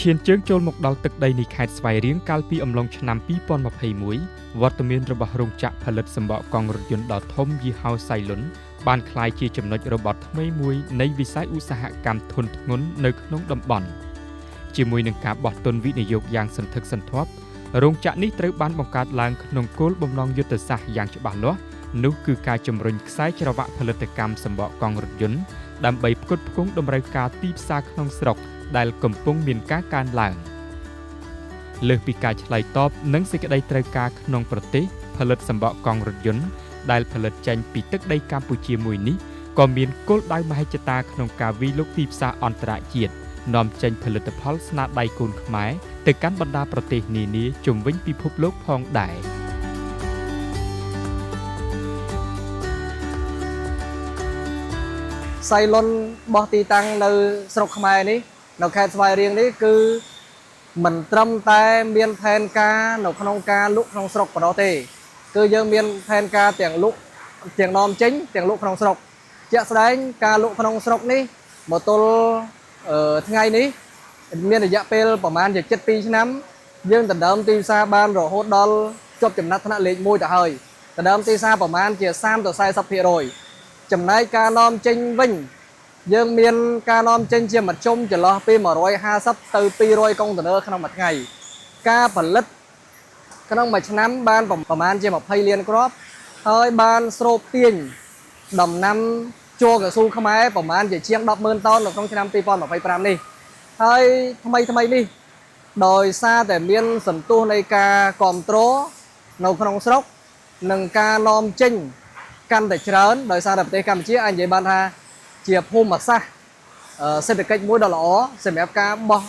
ឈានជើងចូលមកដល់ទឹកដីនៃខេត្តស្វាយរៀងកាលពីអំឡុងឆ្នាំ2021វត្តមានរបស់រោងចក្រផលិតសម្បកកង់រថយន្តដ៏ធំយីហោសៃលុនបានក្លាយជាចំណុចរបត់ថ្មីមួយនៃវិស័យឧស្សាហកម្មធុនធ្ងន់នៅក្នុងតំបន់ជាមួយនឹងការបោះទុនវិនិយោគយ៉ាងសន្ធឹកសន្ធាប់រោងចក្រនេះត្រូវបានបង្កើតឡើងក្នុងគោលបំណងយុទ្ធសាស្ត្រយ៉ាងច្បាស់លាស់នោះគឺការជំរុញខ្សែច្រវាក់ផលិតកម្មសម្បកកង់រថយន្តដើម្បីផ្គត់ផ្គង់តម្រូវការទីផ្សារក្នុងស្រុកដែលកំពុងមានការកើនឡើងលើសពីការឆ្លើយតបនឹងសេចក្តីត្រូវការក្នុងប្រទេសផលិតសម្បកកង់រថយន្តដែលផលិតចេញពីទឹកដីកម្ពុជាមួយនេះក៏មានគោលដៅមហិច្ឆតាក្នុងការវិលុកទីផ្សារអន្តរជាតិនាំចេញផលិតផលស្នាដៃកូនខ្មែរទៅកាន់បណ្ដាប្រទេសនានាជុំវិញពិភពលោកផងដែរសៃលុនបោះទីតាំងនៅស្រុកខ្មែរនេះនៅខេត្តស្វាយរៀងនេះគឺមិនត្រឹមតែមានផែនការនៅក្នុងការលក់ក្នុងស្រុកប៉ុណ្ណោះទេគឺយើងមានផែនការទាំងលក់ទាំងនាំចេញទាំងលក់ក្នុងស្រុកជាក់ស្ដែងការលក់ក្នុងស្រុកនេះមកទល់ថ្ងៃនេះមានរយៈពេលប្រហែលជា7-2ឆ្នាំយើងដណ្ដើមទីផ្សារបានរហូតដល់ជាប់ចំណាត់ថ្នាក់លេខ1ទៅហើយដណ្ដើមទីផ្សារប្រហែលជា30-40%ចំណែកការនាំចេញវិញយើងមានការនាំចេញជាមធ្យមចន្លោះពី150ទៅ200កុងតឺន័រក្នុងមួយថ្ងៃការផលិតក្នុងមួយឆ្នាំបានប្រហែលជា20លានគ្រាប់ហើយបានស្រូបទាញដំណាំជ័រកស៊ូខ្មែរប្រហែលជាជាង 10,000 តោននៅក្នុងឆ្នាំ2025នេះហើយថ្មីនេះដោយសារតែមានសន្ទុះនៃការគ្រប់គ្រងនៅក្នុងស្រុកនិងការនាំចេញកាន់តែច្រើនដោយសារតែប្រទេសកម្ពុជាអាចនិយាយបានថាជាភូមិសាស្ត្រសេដ្ឋកិច្ចមួយដ៏ល្អសម្រាប់ការបោះ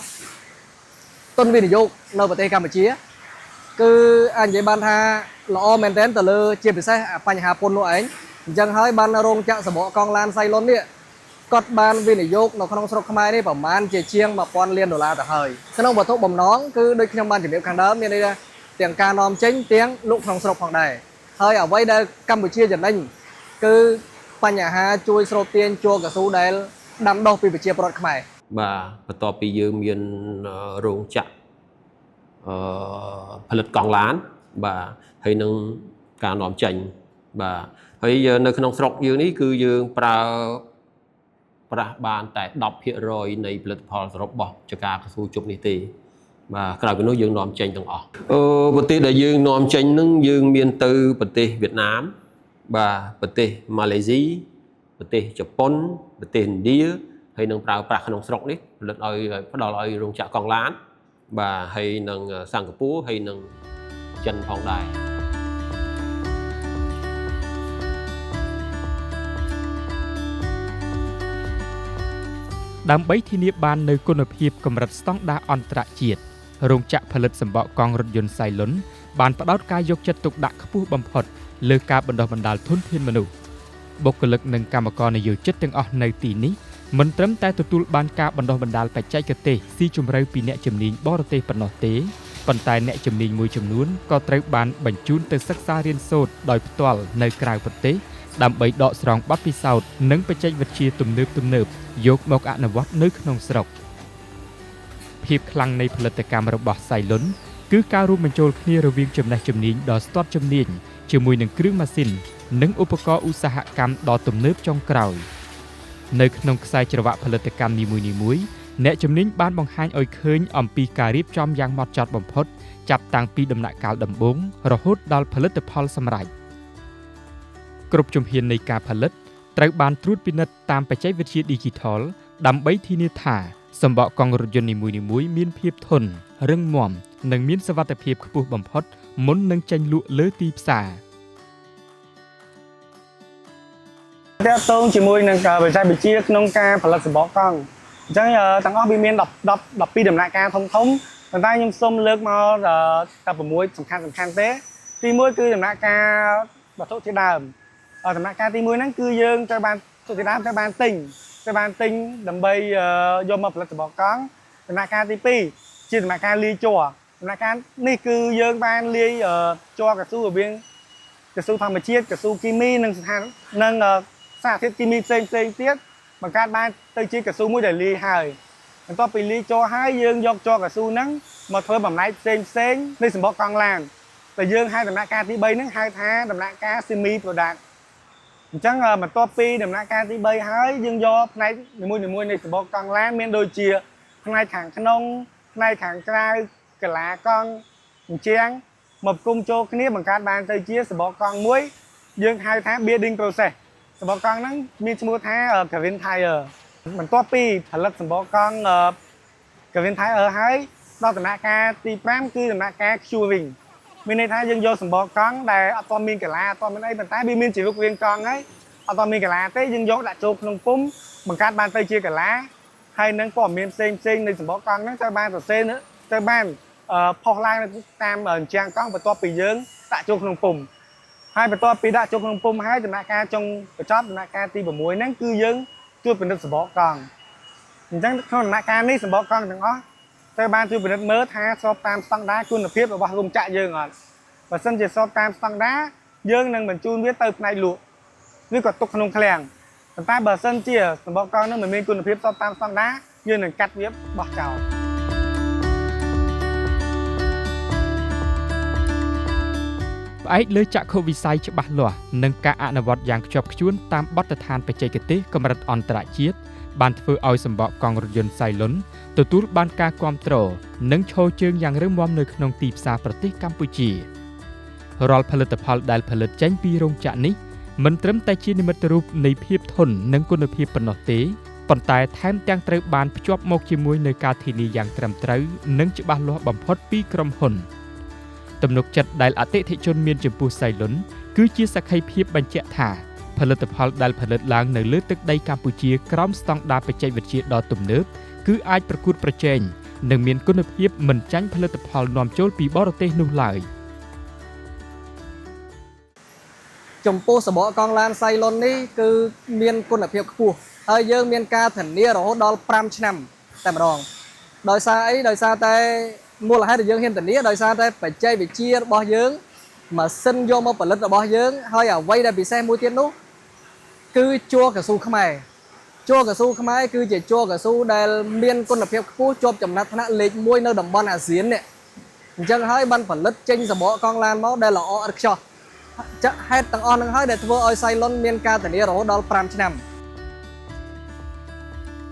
ទុនវិនិយោគនៅប្រទេសកម្ពុជាគឺអាចនិយាយបានថាល្អមែនទែនទៅលើជាពិសេសបញ្ហាពន្ធនោះឯងអញ្ចឹងហើយបានរោងចក្រសម្បកកង់ឡានសៃលុននេះគាត់បានវិនិយោគនៅក្នុងស្រុកខ្មែរនេះប្រហែលជាជាង $1000 លានទៅហើយក្នុងវត្ថុបំណងគឺដូចខ្ញុំបានជម្រាបខាងដើមមានន័យថាទាំងការនាំចេញទាំងលក់ក្នុងស្រុកផងដែរហើយអ្វីដែលកម្ពុជាចំណេញគឺបញ្ហាជួយស្រូបទាញជ័រកស៊ូដែលដាំដុះពីប្រជាពលរដ្ឋខ្មែរបាទបន្ទាប់ពីយើងមានរោងចក្រផលិតកង់ឡានបាទហើយនឹងការនាំចេញបាទហើយនៅក្នុងស្រុកយើងនេះគឺយើងប្រើប្រាស់បានតែ 10% នៃផលិតផលសរុបរបស់ចការកស៊ូជប់នេះទេបាទក្រៅពីនោះយើងនាំចេញទាំងអស់ប្រទេសដែលយើងនាំចេញនឹងយើងមានទៅប្រទេសវៀតណាមបាទប្រទេសម៉ាឡេស៊ីប្រទេសជប៉ុនប្រទេសឥណ្ឌាហើយនឹងប្រើប្រាស់ក្នុងស្រុកនេះផលិតឲ្យផ្ដល់ឲ្យរោងចក្រកង់ឡានបាទហើយនឹងសិង្ហបុរីហើយនឹងចិនផងដែរដើម្បីធានាបាននូវគុណភាពកម្រិតស្តង់ដារអន្តរជាតិរោងចក្រផលិតសម្បកកង់រថយន្តសៃលុនបានផ្ដោតការយកចិត្តទុកដាក់ខ្ពស់បំផុតលើការបណ្ដុះបណ្ដាលធនធានមនុស្សបុគ្គលិកនិងកម្មករនិយោជិតទាំងអស់នៅទីនេះមិនត្រឹមតែទទួលបានការបណ្ដុះបណ្ដាលបច្ចេកទេសស៊ីជម្រៅពីអ្នកជំនាញបរទេសប៉ុណ្ណោះទេប៉ុន្តែអ្នកជំនាញមួយចំនួនក៏ត្រូវបានបញ្ជូនទៅសិក្សារៀនសូត្រដោយផ្ទាល់នៅក្រៅប្រទេសដើម្បីដកស្រង់បទពិសោធន៍និងបច្ចេកវិទ្យាទំនើបយកមកអនុវត្តនៅក្នុងស្រុកភាពខ្លាំងនៃផលិតកម្មរបស់សៃលុនគឺការរួមបញ្ចូលគ្នារវាងចំណេះជំនាញដ៏ស្ទាត់ជំនាញជាមួយនឹងគ្រឿងម៉ាស៊ីននិងឧបករណ៍ឧស្សាហកម្មដ៏ទំនើបចុងក្រោយនៅក្នុងខ្សែច្រវាក់ផលិតកម្មនីមួយៗអ្នកជំនាញបានបង្ហាញឲ្យឃើញអំពីការរៀបចំយ៉ាងម៉ត់ចត់បំផុតចាប់តាំងពីដំណាក់កាលដំបូងរហូតដល់ផលិតផលសម្រេចគ្រប់ជំហាននៃការផលិតត្រូវបានត្រួតពិនិត្យតាមបច្ចេកវិទ្យា Digital ដើម្បីធានាថាសម្បកកង់រថយន្តនីមួយៗមានភាពធន់រឹងមាំនិងមានសុវត្ថិភាពខ្ពស់បំផុតមុននឹងចេញលក់លើទីផ្សារទាក់ទងជាមួយនឹងបច្ចេកវិទ្យាក្នុងការផលិតសម្បកកង់អញ្ចឹងទាំងអស់វាមាន12ដំណាក់កាលធំប៉ុន្តែខ្ញុំសូមលើកមកតែ6សំខាន់ទេទី1គឺដំណាក់កាលវត្ថុជាដើមដំណាក់កាលទី1ហ្នឹងគឺយើងត្រូវបានវត្ថុជាដើមត្រូវបានទិញដើម្បីយកមកផលិតសម្បកកង់ដំណាក់កាលទី2ជាដំណាក់កាលលាយជ័រដំណាក់កាលនេះគឺយើងបានលាយជ័រកស៊ូរវាងកស៊ូធម្មជាតិកស៊ូគីមីនិងសារធាតុគីមីផ្សេងទៀតបង្កើតបានទៅជាកស៊ូមួយដែលលាយហើយអ បន្ទាប់ពីលីចូលហើយយើងយកជ័រកៅស៊ូហ្នឹងមកធ្វើបំណែកផ្សេងនៃសម្បកកង់ឡានតែយើងហៅដំណាក់កាលទី3ហ្នឹងហៅថាដំណាក់កាល semi product អញ្ចឹងបន្ទាប់ពីដំណាក់កាលទី3ហើយយើងយកផ្នែកនីមួយៗនៃសម្បកកង់ឡានមានដូចជាផ្នែកខាងក្នុងផ្នែកខាងក្រៅកាឡាកង់អញ្ចឹងមកគុំចូលគ្នាបង្កើតបានទៅជាសម្បកកង់មួយយើងហៅថា building process សម្បកកង់ហ្នឹងមានឈ្មោះថា cabin tire បន្ទាប់ពីផលិតសម្បកកង់ cabin tire ហើយដល់ដំណាក់កាលទី5គឺដំណាក់កាល curing មានន័យថាយើងយកសម្បកកង់ដែលអត់ទាន់មានកាឡាអត់ទាន់មានអីប៉ុន្តែវាមានជីវុករាងកង់ហើយអត់ទាន់មានកាឡាទេយើងយកដាក់ចូលក្នុងពុម្ពបង្កើតបានទៅជាកាឡាហើយនឹងព័ត៌មានផ្សេងនៃសម្បកកង់ហ្នឹងត្រូវបានសរសេរត្រូវបានផុសឡើងតាមអញ្ចាំងកង់បន្ទាប់ពីយើងដាក់ចូលក្នុងពុម្ពហើយបន្ទាប់ពីដាក់ចូលក្នុងពុម្ពហើយដំណាក់កាលចុងបញ្ចប់ដំណាក់កាលទី6ហ្នឹងគឺយើងជួយពិនិត្យសម្បកកង់អញ្ចឹងក្នុងដំណាក់កាលនេះសម្បកកង់ទាំងអស់ត្រូវបានជួយពិនិត្យមើលថាស្របតាមស្តង់ដារគុណភាពរបស់រោងចក្រយើងអត់បើសិនជាស្របតាមស្តង់ដារយើងនឹងបញ្ជូនវាទៅផ្នែកលក់ឬក៏ទុកក្នុងឃ្លាំងប៉ុន្តែបើសិនជាសម្បកកង់នឹងមិនមានគុណភាពស្របតាមស្តង់ដារយើងនឹងកាត់វាបោះចោលផ្អែកលើចក្ខុវិស័យច្បាស់លាស់និងការអនុវត្តយ៉ាងខ្ជាប់ខ្ជួនតាមបទដ្ឋានបច្ចេកទេសកម្រិតអន្តរជាតិបានធ្វើឲ្យសម្បកកង់រថយន្តសៃលុនទទួលបានការគាំទ្រនិងឈរជើងយ៉ាងរឹងមាំនៅក្នុងទីផ្សារប្រទេសកម្ពុជារាល់ផលិតផលដែលផលិតចេញពីរោងចក្រនេះមិនត្រឹមតែជានិមិត្តរូបនៃភាពធន់និងគុណភាពប៉ុណ្ណោះទេប៉ុន្តែថែមទាំងត្រូវបានភ្ជាប់មកជាមួយនឹងការធានាយ៉ាងត្រឹមត្រូវនិងច្បាស់លាស់បំផុតពីក្រុមហ៊ុនទំនុកចិត្តដែលអតិថិជនមានចំពោះសៃលុនគឺជាសក្ខីភាពបញ្ជាក់ថាផលិតផលដែលផលិតឡើងនៅលើទឹកដីកម្ពុជាក្រោមស្តង់ដារបច្ចេកវិទ្យាដ៏ទំនើបគឺអាចប្រកួតប្រជែងនិងមានគុណភាពមិនចាញ់ផលិតផលនាំចូលពីបរទេសនោះឡើយចំពោះសម្បកកង់ឡានសៃលុននេះគឺមានគុណភាពខ្ពស់ហើយយើងមានការធានារហូតដល់5ឆ្នាំតែម្ដងដោយសារអីដោយសារតែមូលហេតុដែលយើងហ៊ានធានាដោយសារតែបច្ចេកវិទ្យារបស់យើងម៉ាស៊ីនយកមកផលិតរបស់យើងហើយអ្វីដែលពិសេសមួយទៀតនោះគឺជ័រកៅស៊ូខ្មែរជ័រកៅស៊ូខ្មែរគឺជាជ័រកៅស៊ូដែលមានគុណភាពខ្ពស់ជាប់ចំណាត់ថ្នាក់លេខ1នៅតំបន់អាស៊ាននេះអញ្ចឹងហើយបានផលិតចេញសម្បកកង់ឡានមកដែលល្អឥតខ្ចោះចាក់ហេតុទាំងអស់ហ្នឹងហើយដែលធ្វើឲ្យសៃលុនមានការធានារហូតដល់5ឆ្នាំ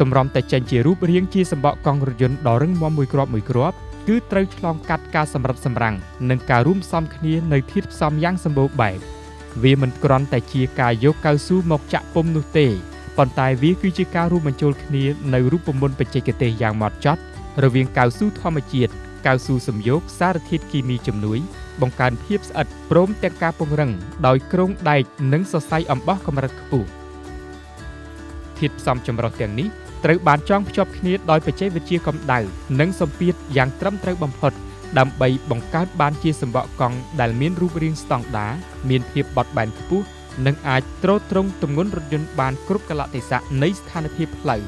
តម្រាំតែចេញជារូបរាងជាសម្បកកង់រថយន្តដ៏រឹងមាំមួយគ្រាប់គឺត្រូវឆ្លងកាត់ការសម្រិតសម្រាំងនិងការរួមផ្សំគ្នានៅធាតុផ្សំយ៉ាងសម្បូរបែបវាមិនគ្រាន់តែជាការយកកៅស៊ូមកចាក់ពុម្ពនោះទេប៉ុន្តែវាគឺជាការរួមបញ្ចូលគ្នានៅរូបមន្តបច្ចេកទេសយ៉ាងម៉ត់ចត់រវាងកៅស៊ូធម្មជាតិកៅស៊ូសំយោគសារធាតុគីមីជំនួយបង្កើនភាពស្អិតព្រមទាំងការពង្រឹងដោយគ្រោងដែកនិងសរសៃអំបោះកម្រិតខ្ពស់ធាតុផ្សំចម្រុះទាំងនេះត្រូវបានចងភ្ជាប់គ្នាដោយបច្ចេកវិទ្យាកម្ដៅនិងសម្ពាធយ៉ាងត្រឹមត្រូវបំផុតដើម្បីបង្កើតបានជាសម្បកកង់ដែលមានរូបរាងស្តង់ដារមានភាពបត់បែនខ្ពស់និងអាចទ្រទ្រង់ទម្ងន់រថយន្តបានគ្រប់កាលៈទេសៈនៃស្ថានភាពផ្លូវ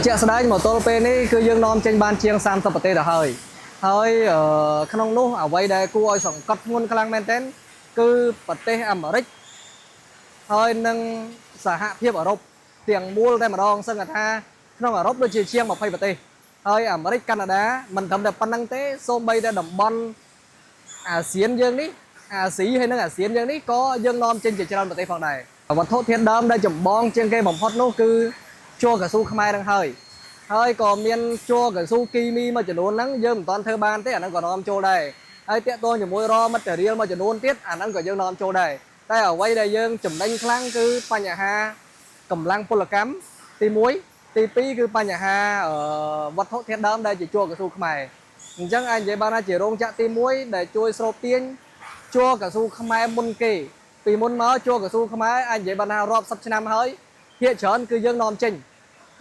ជាក់ស្ដែងមកទល់ពេលនេះគឺយើងនាំចេញបានជាង30ប្រទេសទៅហើយក្នុងនោះអ្វីដែលគួរឲ្យសង្កត់ធ្ងន់ខ្លាំងមែនទែនគឺប្រទេសអាមេរិកហើយនឹងសហភាពអឺរ៉ុបទាំងមូលតែម្ដងសឹងថាក្នុងអឺរ៉ុបដូចជាជាង20ប្រទេសហើយអាមេរិកកាណាដាមិនត្រឹមតែប៉ុណ្្នឹងទេសូម្បីតែតំបន់អាស៊ានយើងនេះអាស៊ីហើយនិងអាស៊ានយើងនេះក៏យើងនាំចេញជាច្រើនប្រទេសផងដែរវត្ថុធាតុដើមដែលចម្បងជាងគេបំផុតនោះគឺជ័រកៅស៊ូខ្មែរនឹងហើយក៏មានជ័រកៅស៊ូគីមីមួយចំនួនហ្នឹងយើងមិនទាន់ធ្វើបានទេអាហ្នឹងក៏នាំចូលដែរហើយតាក់ទងជាមួយរ៉ម៉ាតេរីលមួយចំនួនទៀតអាហ្នឹងក៏យើងនាំចូលដែរតែអ្វីដែលយើងចំណេញខ្លាំងគឺបញ្ហាកម្លាំងពលកម្មទី1ទី2គឺបញ្ហាវត្ថុធាតុដើមដែលជាជ័រកៅស៊ូខ្មែរអញ្ចឹងអាចនិយាយបានថាជារោងចក្រទី1ដែលជួយស្រូបទាញជ័រកៅស៊ូខ្មែរមុនគេពីមុនមកជ័រកៅស៊ូខ្មែរអាចនិយាយបានថារាប់សិបឆ្នាំហើយភាគច្រើនគឺយើងនាំចេញ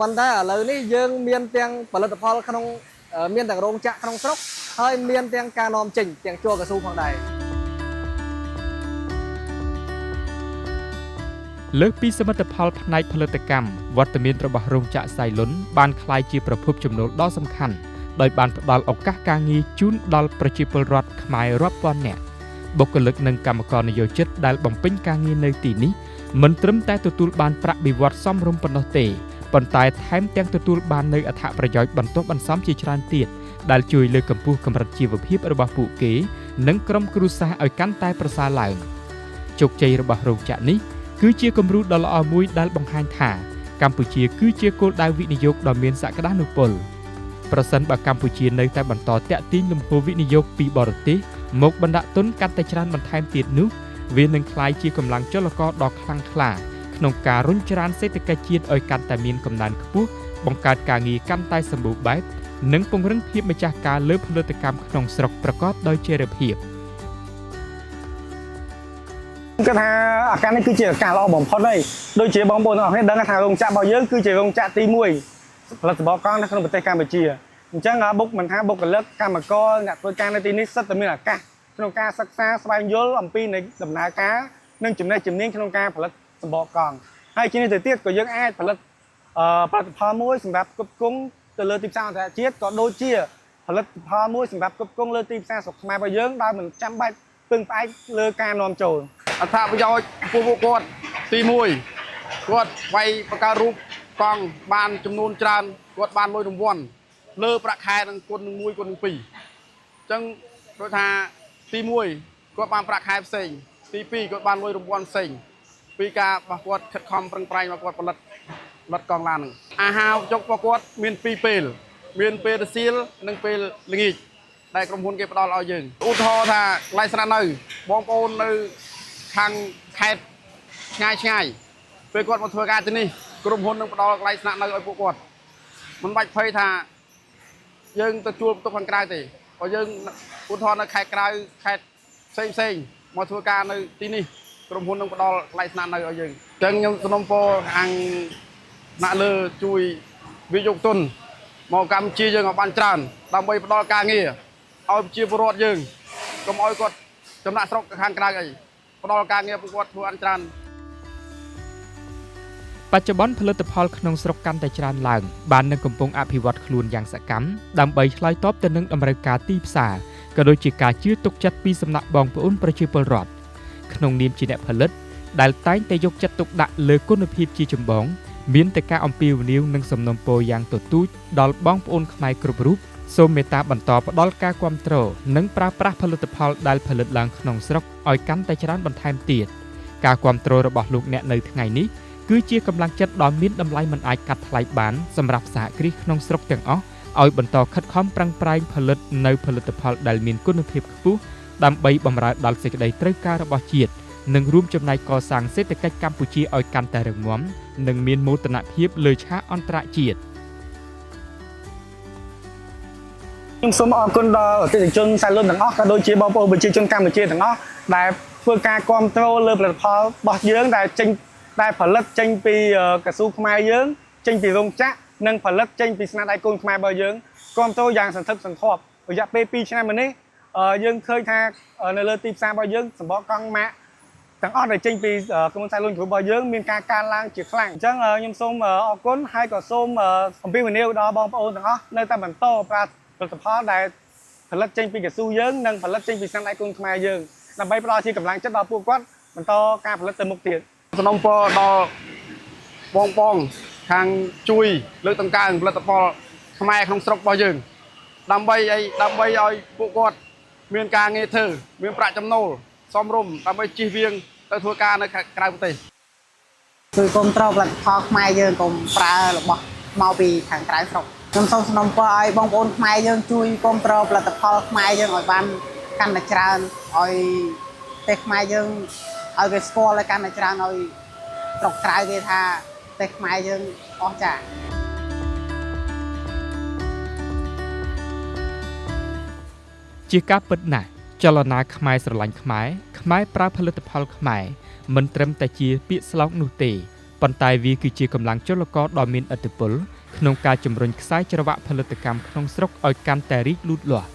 ប៉ុន្តែឥឡូវនេះយើងមានទាំងផលិតផលក្នុងមានទាំងរោងចក្រក្នុងស្រុកហើយមានទាំងការនាំចេញទាំងជ័រកៅស៊ូផងដែរលើកពីសមិទ្ធផលផ្នែកផលិតកម្មវត្តមានរបស់រោងចក្រសៃលុនបានក្លាយជាប្រភពចំណូលដ៏សំខាន់ដោយបានផ្ដល់ឱកាសការងារជូនដល់ប្រជាពលរដ្ឋខ្មែររាប់ពាន់នាក់បុគ្គលិកនិងកម្មករនិយោជិតដែលបំពេញការងារនៅទីនេះ មិនត្រឹមតែទទួលបានប្រាក់បៀវត្សសមរម្យប៉ុណ្ណោះទេប៉ុន្តែថែមទាំងទទួលបាននូវអត្ថប្រយោជន៍បន្ទាប់បន្សំជាច្រើនទៀតដែលជួយលើកកម្ពស់កម្រិតជីវភាពរបស់ពួកគេនិងក្រុមគ្រួសារឲ្យកាន់តែប្រសើរឡើងជោគជ័យរបស់រោងចក្រនេះគឺជាគំរូដ៏ល្អមួយដែលបង្ហាញថាកម្ពុជាគឺជាគោលដៅវិនិយោគដ៏មានសក្តានុពលប្រសិនបើកម្ពុជានៅតែបន្តទាក់ទាញលំហូរវិនិយោគពីបរទេសមកបណ្ដាក់ទុនកាន់តែច្រើនបន្ថែមទៀតនោះវានឹងក្លាយជាកម្លាំងចលករដ៏ខ្លាំងក្លាក្នុងការរុញច្រានសេដ្ឋកិច្ចជាតិឲ្យកាន់តែមានកំណើនខ្ពស់បង្កើតការងារកាន់តែសម្បូរបែបនិងពង្រឹងភាពម្ចាស់ការលើផលិតកម្មក្នុងស្រុកប្រកបដោយចីរភាពគឺថាអាការនេះគឺជាការល្អបំផុតហើយដូចជាបងប្អូនទាំងអស់គ្នាដឹងថារោងចក្ររបស់យើងគឺជារោងចក្រទី1ផលិតសម្បកកង់នៅក្នុងប្រទេសកម្ពុជាអញ្ចឹងបុកមិនថាបុគ្គលិកកម្មករអ្នកធ្វើការនៅទីនេះសិតតែមានឱកាសក្នុងការសិក្សាស្វែងយល់អំពីនៃដំណើរការនិងចំណេះជំនាញក្នុងការផលិតសម្បកកង់ហើយជានេះទៅទៀតក៏យើងអាចផលិតផលិតផលមួយសម្រាប់ផ្គត់ផ្គង់ទៅលើទីផ្សារអន្តរជាតិក៏ដូចជាផលិតផលមួយសម្រាប់ផ្គត់ផ្គង់លើទីផ្សារស្រុកខ្មែររបស់យើងដែលមិនចាំបាច់ពឹងផ្អែកលើការនាំចូលអត្ថប្រយោជន៍ពួកគាត់ទី1គាត់វាយបង្កើតរូបកង់បានចំនួនច្រើនគាត់បានលុយរង្វាន់លើប្រាក់ខែនឹងគុណនឹង1គុណនឹង2អញ្ចឹងដូចថាទី1គាត់បានប្រាក់ខែផ្សេងទី2គាត់បានលុយរង្វាន់ផ្សេងពីការរបស់គាត់ខិតខំប្រឹងប្រែងរបស់គាត់ផលិតកង់ឡានហ្នឹងអាហារចុករបស់គាត់មាន2ពេលមានពេលរសៀលនិងពេលល្ងាចដែលក្រុមហ៊ុនគេផ្ដល់ឲ្យយើងឧទាហរណ៍ថាកន្លែងស្នាក់នៅបងប្អូននៅខាងខេត្តឆ្ងាយពេលគាត់មកធ្វើការទីនេះក្រុមហ៊ុននឹងផ្ដល់កន្លែងស្នាក់នៅឲ្យពួកគាត់មិនបាច់ភ័យថាយើងទៅជួលបន្ទប់ខាងក្រៅទេបើយើងឧទាហរណ៍នៅខេត្តក្រៅខេត្តផ្សេងមកធ្វើការនៅទីនេះក្រុមហ៊ុននឹងផ្ដល់កន្លែងស្នាក់នៅឲ្យយើងអញ្ចឹងខ្ញុំសំណូមពរខាងអ្នកលើជួយវិនិយោគទុនមកកម្ពុជាយើងឲ្យបានច្រើនដើម្បីផ្ដល់ការងារឲ្យប្រជាពលរដ្ឋយើងកុំឲ្យគាត់ចំណាក់ស្រុកខាងក្រៅអីផ្ដល់ការងារពួកគាត់ធ្វើបានច្រើនបច្ចុប្បន្នផលិតផលក្នុងស្រុកកាន់តែច្រើនឡើងបាននឹងកំពុងអភិវឌ្ឍខ្លួនយ៉ាងសកម្មដើម្បីឆ្លើយតបទៅនឹងតម្រូវការទីផ្សារក៏ដូចជាការជឿទុកចិត្តពីសំណាក់បងប្អូនប្រជាពលរដ្ឋក្នុងនាមជាអ្នកផលិតដែលតែងតែយកចិត្តទុកដាក់លើគុណភាពជាចម្បងមានតែការអំពាវនាវនិងសំណូមពរយ៉ាងទទូចដល់បងប្អូនខ្មែរគ្រប់រូបសូមមេត្តាបន្តផ្ដល់ការគាំទ្រនិងប្រើប្រាស់ផលិតផលដែលផលិតឡើងក្នុងស្រុកឲ្យកាន់តែច្រើនបន្ថែមទៀតការគាំទ្ររបស់លោកអ្នកនៅថ្ងៃនេះគឺជាកម្លាំងចិត្តដ៏មានតម្លៃមិនអាចកាត់ថ្លៃបានសម្រាប់សហគ្រាសក្នុងស្រុកទាំងអស់ឲ្យបន្តខិតខំប្រឹងប្រែងផលិតនៅផលិតផលដែលមានគុណភាពខ្ពស់ដើម្បីបម្រើដល់សេចក្តីត្រូវការរបស់ជាតិនិងរួមចំណែកកសាងសេដ្ឋកិច្ចកម្ពុជាឲ្យកាន់តែរឹងមាំនិងមានមោទនភាពលើឆាកអន្តរជាតិខ្ញុំសូមអរគុណដល់អតិថិជនសាលុនទាំងអស់ក៏ដូចជាបងប្អូនប្រជាជនកម្ពុជាទាំងអស់ដែលធ្វើការគាំទ្រលើផលិតផលរបស់យើងដែលផលិតចេញពីកស៊ូខ្មែរយើងចេញពីរោងចក្រនិងផលិតចេញពីស្នាដៃកូនខ្មែររបស់យើងគាំទ្រយ៉ាងសន្ធឹកសន្ធាប់រយៈពេល2ឆ្នាំមកនេះយើងឃើញថានៅលើទីផ្សាររបស់យើងសម្បកកង់ម៉ាកទាំងអស់ដែលចេញពីក្រុមហ៊ុនសាយលុនរបស់យើងមានការកើនឡើងជាខ្លាំងអញ្ចឹងខ្ញុំសូមអរគុណហើយក៏សូមអំពាវនាវដល់បងប្អូនទាំងអស់នៅតែបន្តប្រើផលិតផលដែលផលិតចេញពីកស៊ូយើងនិងផលិតចេញពីស្នាដៃកូនខ្មែរយើងដើម្បីផ្ដល់ជាកម្លាំងចិត្តដល់ពួកគាត់បន្តការផលិតទៅមុខទៀតសំណូមពរដល់បងខាងជួយលើកតម្កើងផលិតផលខ្មែរក្នុងស្រុករបស់យើងដើម្បីឲ្យពួកគាត់មានការងារធ្វើមានប្រាក់ចំណូលសមរម្យដើម្បីជិះវៀងទៅធ្វើការនៅក្រៅប្រទេសគឺគុំត្រូវផលិតផលខ្មែរយើងកុំប្រើរបស់មកពីខាងក្រៅស្រុកខ្ញុំសូមសំណូមពរឲ្យបងប្អូនខ្មែរយើងជួយគុំត្រូវផលិតផលខ្មែរយើងឲ្យបានកាន់តែច្រើនឲ្យប្រទេសខ្មែរយើងឲ្យគេស្គាល់ឲ្យកាន់តែច្រើនឲ្យស្រុកក្រៅគេថាប្រទេសខ្មែរយើងអស់ចាជាការពិតណាស់ចលនាខ្មែរស្រឡាញ់ខ្មែរប្រើផលិតផលខ្មែរមិនត្រឹមតែជាពាក្យស្លោកនោះទេប៉ុន្តែវាគឺជាកម្លាំងចលករដ៏មានឥទ្ធិពលក្នុងការជំរុញខ្សែច្រវាក់ផលិតកម្មក្នុងស្រុកឲ្យកាន់តែរីកលូតលាស់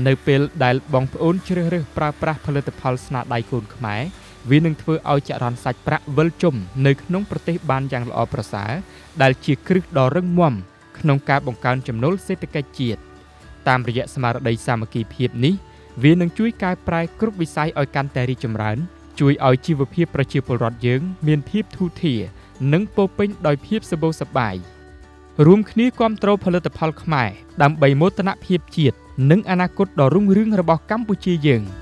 នៅពេលដែលបងប្អូនជ្រើសរើសប្រើប្រាស់ផលិតផលស្នាដៃកូនខ្មែរវានឹងធ្វើឲ្យចរន្តសាច់ប្រាក់វិលជុំនៅក្នុងប្រទេសបានយ៉ាងល្អប្រសើរដែលជាគ្រឹះដ៏រឹងមាំក្នុងការបង្កើនចំណូលសេដ្ឋកិច្ចជាតិតាមរយៈស្មារតីសាមគ្គីភាពនេះវានឹងជួយកែប្រែគ្រប់វិស័យឲ្យកាន់តែរីកចម្រើន ជួយឲ្យជីវភាពប្រជាពលរដ្ឋយើងមានភាពធូរធារនិងពោរពេញដោយភាពសម្បូរសប្បាយរួមគ្នាគាំទ្រផលិតផលខ្មែរដើម្បីមោទនភាពជាតិនិងអនាគតដ៏រុងរឿងរបស់កម្ពុជាយើង។